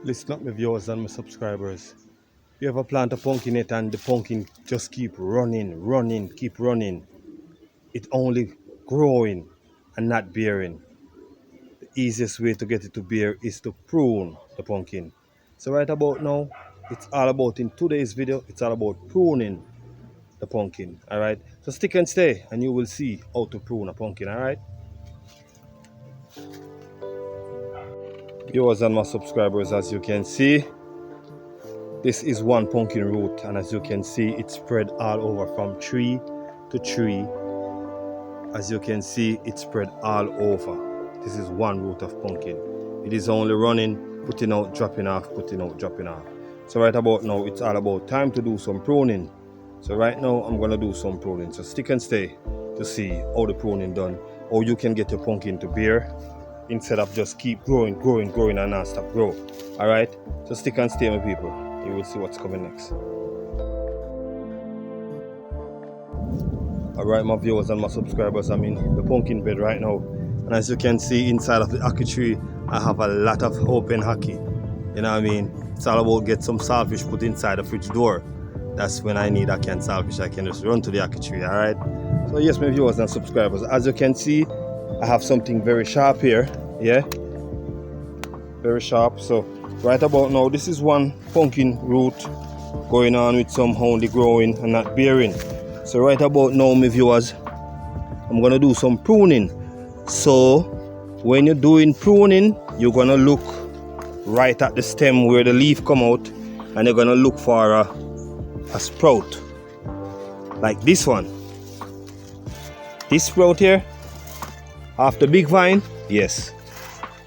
Listen up, my viewers and my subscribers. You ever plant a pumpkin yet and the pumpkin just keep running, keep running. It only growing and not bearing. The easiest way to get it to bear is to prune the pumpkin. So right about now, it's all about, in today's video, it's all about pruning the pumpkin. Alright? So stick and stay and you will see how to prune a pumpkin, alright? Viewers and my subscribers, as you can see, this is one pumpkin root, and as you can see, it's spread all over from tree to tree. As you can see, it's spread all over. This is one root of pumpkin. It is only running, putting out, dropping off, putting out, dropping off. So right about now, it's all about time to do some pruning. So right now, I'm going to do some pruning. So stick and stay to see how the pruning done, how you can get your pumpkin to bear, instead of just keep growing and not stop grow. Alright? So stick and stay, my people. You will see what's coming next. Alright, my viewers and my subscribers, I'm in the pumpkin bed right now. And as you can see, inside of the ackee tree, I have a lot of open ackee. You know what I mean? It's all about get some saltfish put inside the fridge door. That's when I need ackee and saltfish. I can just run to the ackee tree, alright? So yes, my viewers and subscribers, as you can see, I have something very sharp here, yeah, very sharp. So right about now, this is one pumpkin root going on with some only growing and not bearing. So right about now, my viewers, I'm gonna do some pruning. So when you're doing pruning, you're gonna look right at the stem where the leaf come out, and you're gonna look for a sprout like this one. This sprout here, off the big vine, yes.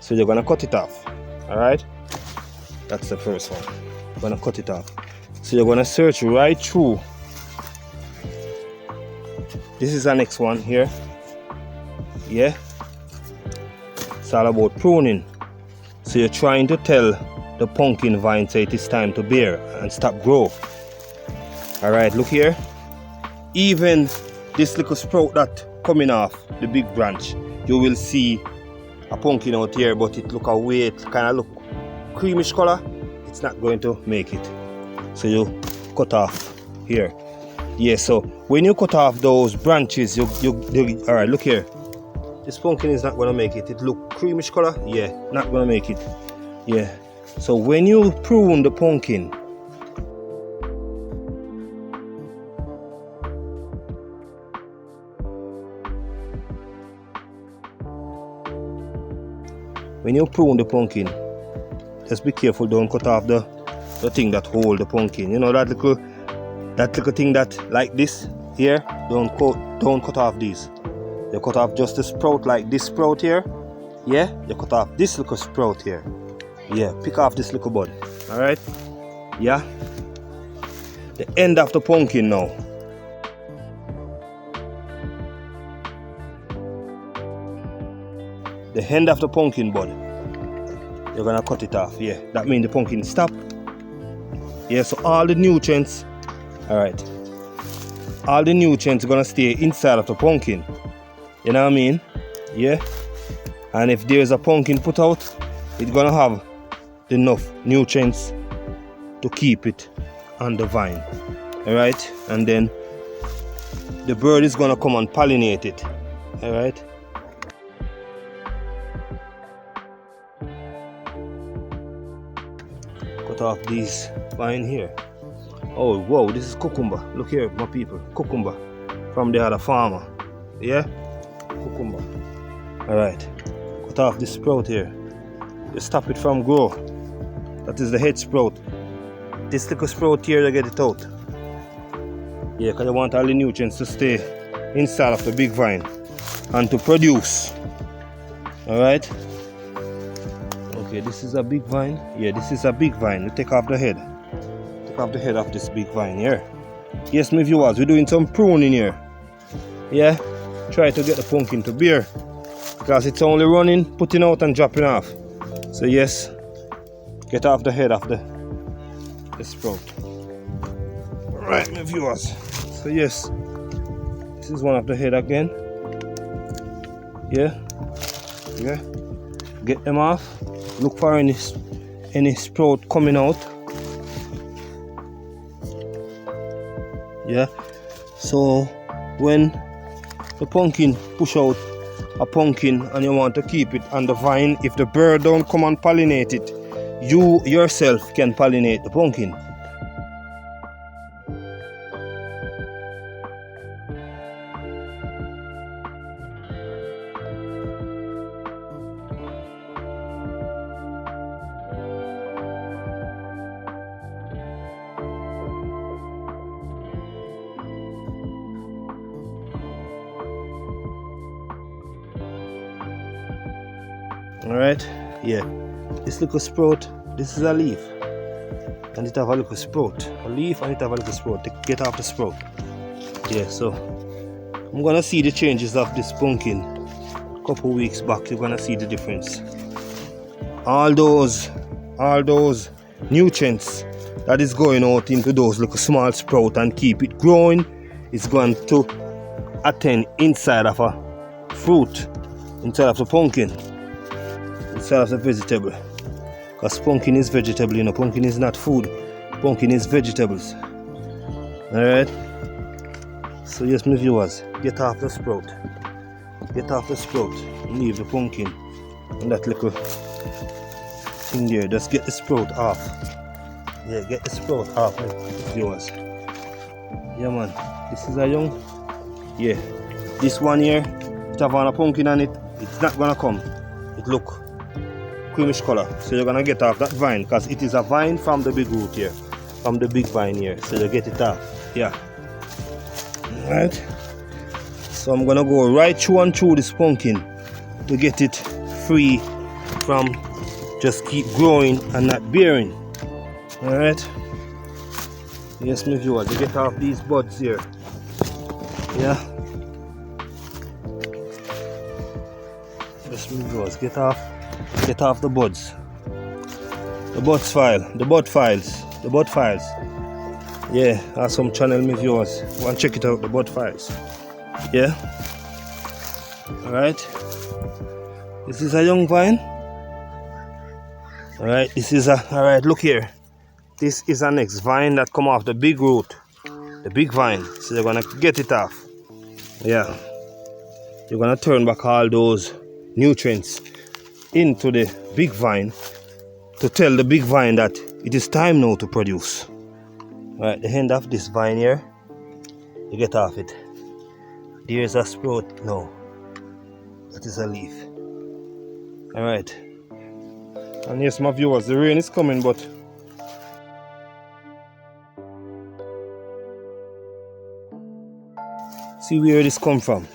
So you're gonna cut it off. Alright? That's the first one. You're gonna cut it off. So you're gonna search right through. This is the next one here. Yeah. It's all about pruning. So you're trying to tell the pumpkin vine say it is time to bear and stop grow. Alright, look here. Even this little sprout that coming off the big branch, you will see a pumpkin out here, but it look away, it kind of look creamish color. It's not going to make it. So you cut off here. Yeah, so when you cut off those branches, you all right, look here. This pumpkin is not going to make it. It look creamish color. Yeah, not going to make it. Yeah. So when you prune the pumpkin, just be careful, don't cut off the thing that hold the pumpkin. You know that little thing that like this here, don't cut off these. You cut off just the sprout, like this sprout here. Yeah, you cut off this little sprout here. Yeah, pick off this little bud. Alright? Yeah. The end of the pumpkin now. The end of the pumpkin bud, you're gonna cut it off. Yeah, that means the pumpkin stop. Yeah, so all the nutrients, alright, all the nutrients are gonna stay inside of the pumpkin. You know what I mean? Yeah. And if there's a pumpkin put out, it's gonna have enough nutrients to keep it on the vine. Alright? And then the bird is gonna come and pollinate it. Alright? Cut off these vine here. Oh whoa, this is cucumber. Look here, my people, cucumber from the other farmer. Yeah, cucumber. All right, cut off this sprout here. You stop it from grow. That is the head sprout. This little sprout here, you get it out. Yeah, because you want all the nutrients to stay inside of the big vine and to produce. All right. Okay, this is a big vine. Yeah, this is a big vine. You take off the head. Take off the head of this big vine here. Yes, my viewers, we're doing some pruning here. Yeah, try to get the pumpkin to bear, because it's only running, putting out and dropping off. So yes, get off the head of the sprout. Alright, my viewers. So yes, this is one of the head again. Yeah. Get them off. Look for any any sprout coming out. Yeah, so when the pumpkin push out a pumpkin and you want to keep it on the vine, if the bird don't come and pollinate it, you yourself can pollinate the pumpkin. Alright, yeah, this little sprout, this is a leaf, and it have a little sprout, a leaf, and it have a little sprout. Get off the sprout. Yeah, so I'm gonna see the changes of this pumpkin a couple weeks back. You're gonna see the difference. All those nutrients that is going out into those little small sprout and keep it growing is going to attend inside of a fruit, inside of the pumpkin, inside of the vegetable. Because pumpkin is vegetable, you know, pumpkin is not food, pumpkin is vegetables. Alright, so yes, my viewers, get off the sprout, get off the sprout and leave the pumpkin and that little thing there. Just get the sprout off. Yeah, get the sprout off, my viewers. Yeah man, this is a young, yeah, this one here, it have on a pumpkin on it, it's not gonna come, it look creamish color, so you're gonna get off that vine because it is a vine from the big root here, from the big vine here, so you get it off. Yeah, right, so I'm gonna go right through and through this pumpkin to get it free from just keep growing and not bearing. All right, yes my viewers, you get off these buds here. Yeah, yes my viewers, get off the buds, the bud files. Yeah, that's some channel my viewers, go and check it out, the bud files. Yeah, all right, this is a young vine. All right, this is a, all right, look here, this is a next vine that come off the big root, the big vine, so you're gonna get it off. Yeah, you're gonna turn back all those nutrients into the big vine to tell the big vine that it is time now to produce. Right, the end of this vine here, you get off it. There's a sprout. No, that is a leaf. All right, and yes my viewers, the rain is coming, but see where this come from.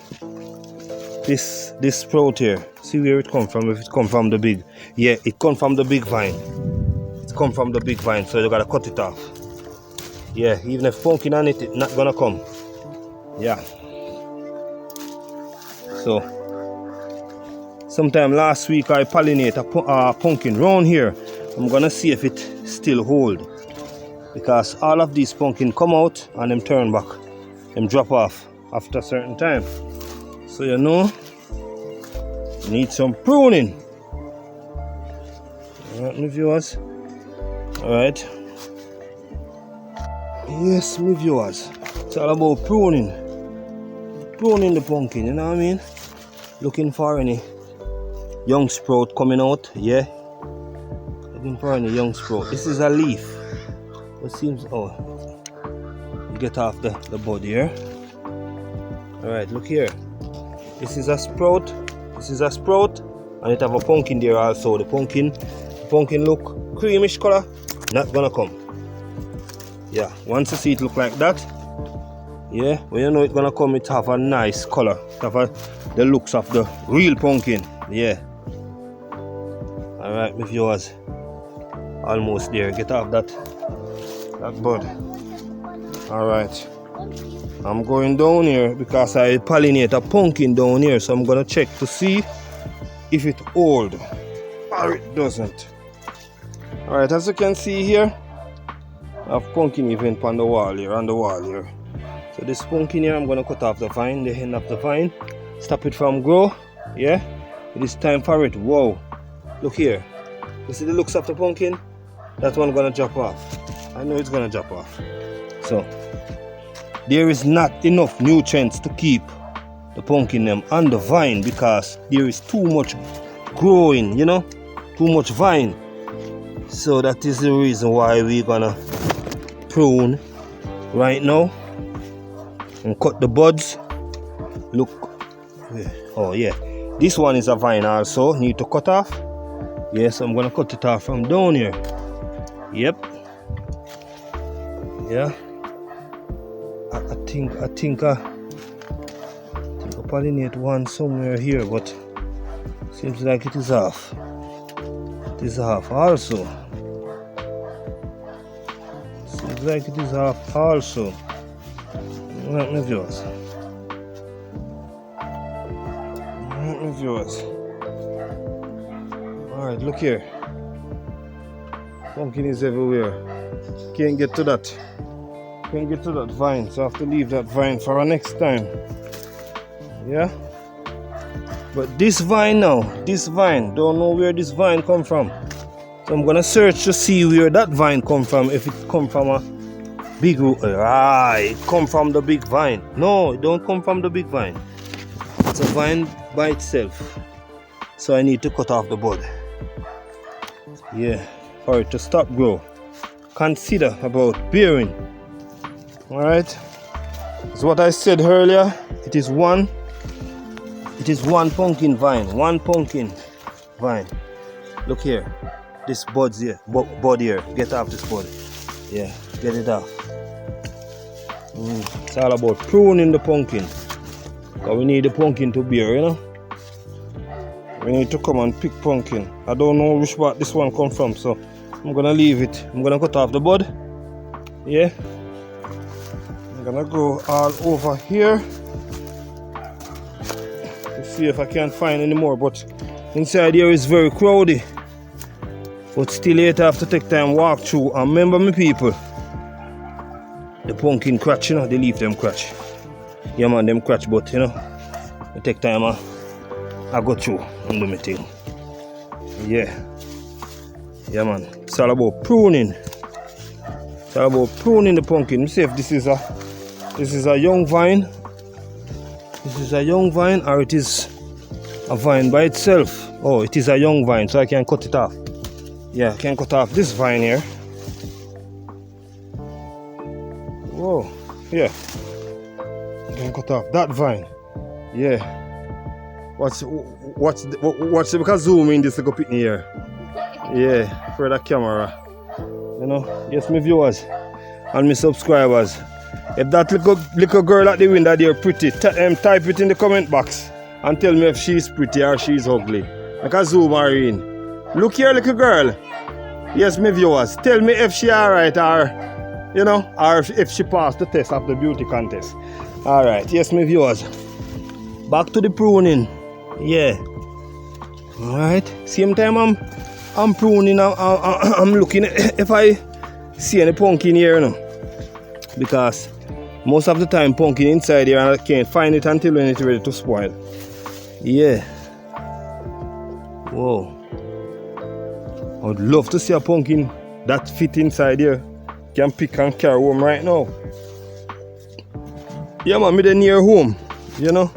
This sprout here, see where it come from. If it come from the big, yeah, it come from the big vine. It come from the big vine, so you gotta cut it off. Yeah, even if pumpkin on it, it's not gonna come. Yeah. So sometime last week I pollinate a pumpkin round here. I'm gonna see if it still hold, because all of these pumpkin come out and them turn back, them drop off after a certain time. So you know, you need some pruning. Alright my viewers. Alright. Yes my viewers, it's all about pruning. Pruning the pumpkin, you know what I mean? Looking for any young sprout coming out, yeah. Looking for any young sprout. This is a leaf. It seems, oh, you get off the bud here. Alright, look here. This is a sprout. This is a sprout, and it have a pumpkin there also. The pumpkin look creamish color, not gonna come. Yeah, once you see it look like that, yeah, when you know it's gonna come, it have a nice color. It have the looks of the real pumpkin. Yeah. Alright, my viewers, almost there. Get off that bud. Alright, I'm going down here because I pollinate a pumpkin down here, so I'm gonna check to see if it hold or it doesn't. Alright, as you can see here, I have pumpkin event on the wall here, So this pumpkin here, I'm gonna cut off the vine, the end of the vine, stop it from grow. Yeah, it is time for it. Whoa, look here, You see the looks of the pumpkin? That one gonna drop off. I know it's gonna drop off. So there is not enough nutrients to keep the pumpkin them on the vine because there is too much growing, you know, too much vine. So that is the reason why we're gonna prune right now and cut the buds. Look, oh yeah, this one is a vine also, need to cut off. Yes, I'm gonna cut it off from down here. Yep. Yeah. I think I pollinate one somewhere here, but seems like it is off. It is off also. Seems like it is off also. Let me viewers. Let me viewers. Alright, look here. Pumpkin is everywhere. Can't get to that. Can't get to that vine, so I have to leave that vine for our next time. Yeah. But this vine now, this vine, don't know where this vine come from. So I'm gonna search to see where that vine come from. If it come from a big root, it come from the big vine. No, it don't come from the big vine. It's a vine by itself. So I need to cut off the bud. Yeah, for it to stop grow. Consider about bearing. Alright. So what I said earlier, it is one pumpkin vine. One pumpkin vine. Look here. This bud's here. Bud here. Get off this bud. Yeah, get it off. It's all about pruning the pumpkin. Because we need the pumpkin to bear, you know. We need to come and pick pumpkin. I don't know which part this one come from, so I'm gonna leave it. I'm gonna cut off the bud. Yeah. I'm gonna go all over here to see if I can find any more, but inside here is very crowded. But still later I have to take time walk through. And remember me people, the pumpkin crutch, you know, they leave them crutch. Yeah man, them crutch, but you know, I take time I go through and do my thing. Yeah. Yeah man, it's all about pruning. It's all about pruning the pumpkin. Let me see if this is a young vine. This is a young vine or it is a vine by itself. Oh, it is a young vine, so I can cut it off. Yeah, I can cut off this vine here. Whoa, yeah. I can cut off that vine. Yeah. Watch the because zoom in this little picnic here. Yeah, for the camera. You know, yes, my viewers and my subscribers. If that little girl at the window there pretty, type it in the comment box and tell me if she's pretty or she's ugly. I can zoom her in. Look here, little girl. Yes, my viewers, tell me if she alright or, you know, or if she passed the test of the beauty contest. Alright, yes, my viewers. Back to the pruning. Yeah. Alright. Same time I'm pruning, I'm looking if I see any pumpkin here, you know. Because most of the time pumpkin inside here and I can't find it until when it's ready to spoil. Yeah. Whoa. I would love to see a pumpkin that fit inside here. Can pick and carry home right now. Yeah man, me then near home. You know.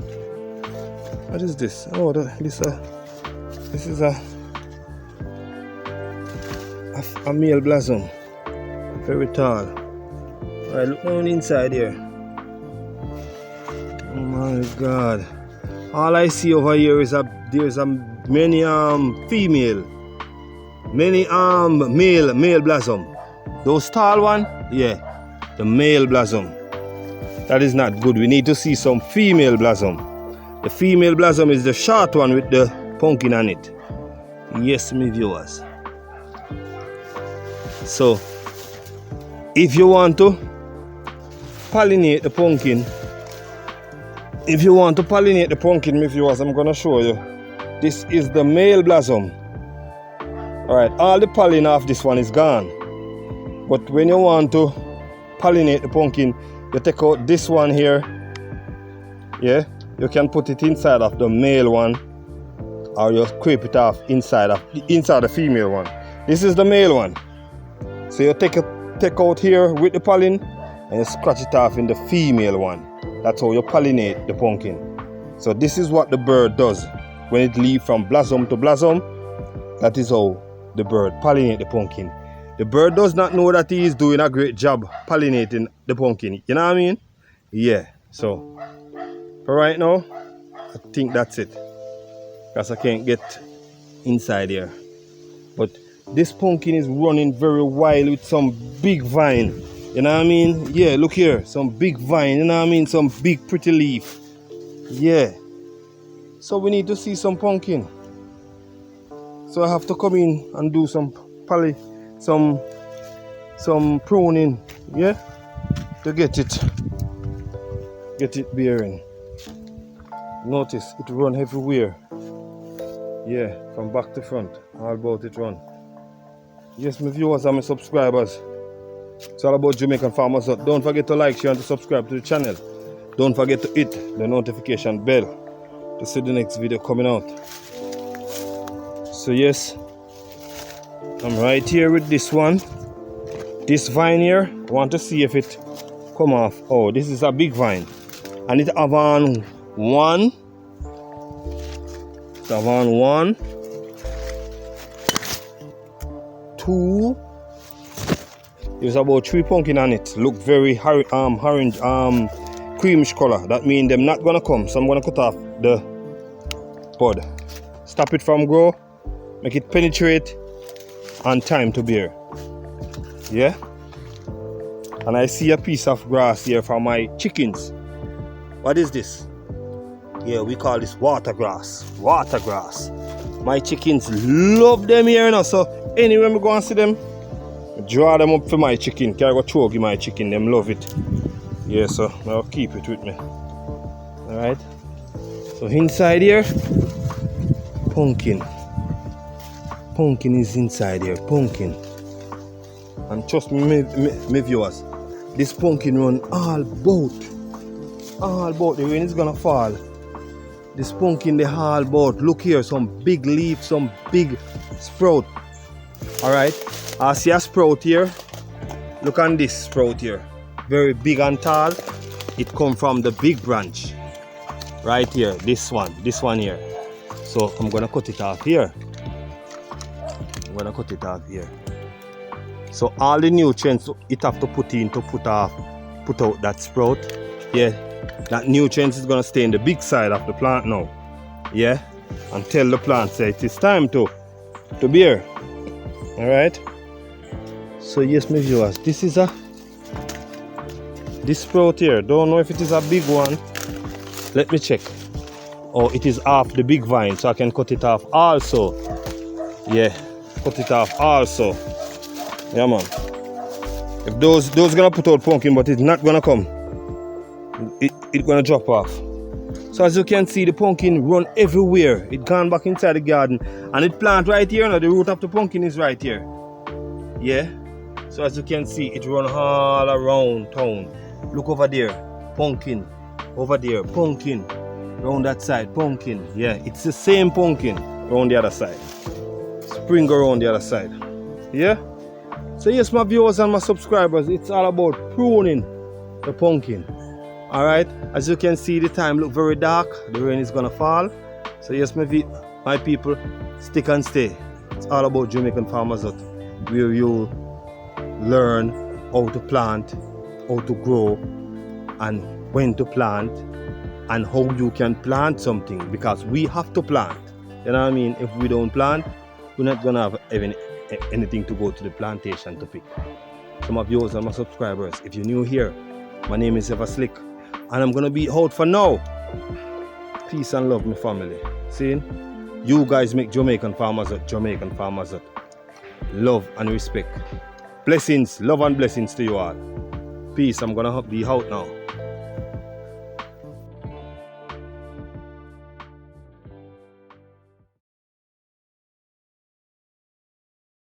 What is this? Oh, this is a male blossom. Very tall. Alright, look down inside here. Oh my god. All I see over here is there's many female. Many male blossom. Those tall one, yeah, the male blossom. That is not good. We need to see some female blossom. The female blossom is the short one with the pumpkin on it. Yes, my viewers. So, if you want to pollinate the pumpkin, my viewers, I'm gonna show you. This is the male blossom. Alright, all the pollen of this one is gone. But when you want to pollinate the pumpkin, you take out this one here. Yeah, you can put it inside of the male one, or you scrape it off inside the female one. This is the male one. So you take out here with the pollen and you scratch it off in the female one. That's how you pollinate the pumpkin. So this is what the bird does. When it leaves from blossom to blossom, that is how the bird pollinates the pumpkin. The bird does not know that he is doing a great job pollinating the pumpkin. You know what I mean? Yeah. So for right now, I think that's it. Because I can't get inside here. But this pumpkin is running very wild with some big vine. You know what I mean? Yeah, look here. Some big vine. You know what I mean? Some big pretty leaf. Yeah. So we need to see some pumpkin. So I have to come in and do some pruning. Yeah? To get it bearing. Notice it run everywhere. Yeah, from back to front. All about it run. Yes, my viewers and my subscribers. It's all about Jamaican Farmers Hut. Don't forget to like, share and to subscribe to the channel. Don't forget to hit the notification bell to see the next video coming out. So yes, I'm right here with this one. This vine here, I want to see if it come off. Oh, this is a big vine. And it have on one. It have on 1, 2. There's about 3 pumpkin on it. Look very orange, creamish color. That means them not gonna come. So I'm gonna cut off the bud. Stop it from grow, make it penetrate, and time to bear. Yeah. And I see a piece of grass here for my chickens. What is this? Yeah, we call this water grass. Water grass. My chickens love them here, you know. So anywhere we go and see them, draw them up for my chicken. Can I go choke my chicken? Them love it. Yeah, so I'll keep it with me. Alright. So inside here, pumpkin. Pumpkin is inside here. Pumpkin. And trust me, my viewers, this pumpkin run all about. All about. The rain is gonna fall. This pumpkin they all about. Look here, some big leaf, some big sprout. Alright. I see a sprout here. Look on this sprout here. Very big and tall. It come from the big branch. Right here. This one here. So I'm gonna cut it off here. So all the nutrients it have to put in to put out that sprout. Yeah. That nutrients is gonna stay in the big side of the plant now. Yeah. And tell the plant say it is time to bear. Alright. So yes, my viewers, this sprout here. Don't know if it is a big one. Let me check. Oh, it is off the big vine, so I can cut it off also. Yeah, cut it off also. Yeah, man. If those gonna put out pumpkin, but it's not gonna come. It's gonna drop off. So as you can see, the pumpkin run everywhere. It gone back inside the garden, and it plant right here. Now the root of the pumpkin is right here. Yeah. So as you can see, it run all around town. Look over there, pumpkin. Over there, pumpkin. Round that side, pumpkin. Yeah, it's the same pumpkin around the other side. Spring around the other side. Yeah. So yes, my viewers and my subscribers, it's all about pruning the pumpkin. Alright, as you can see, the time look very dark. The rain is gonna fall. So yes, my people, stick and stay. It's all about Jamaican Farmers Hut, where you learn how to plant, how to grow, and when to plant, and how you can plant something, because we have to plant. You know what I mean? If we don't plant, we're not gonna have anything to go to the plantation to pick. So my viewers and my subscribers, if you're new here, my name is Ever Slick, and I'm gonna be out for now. Peace and love, my family. See, you guys make Jamaican Farmers Hut Jamaican Farmers Hut. Love and respect. Blessings, love and blessings to you all. Peace. I'm gonna be out now.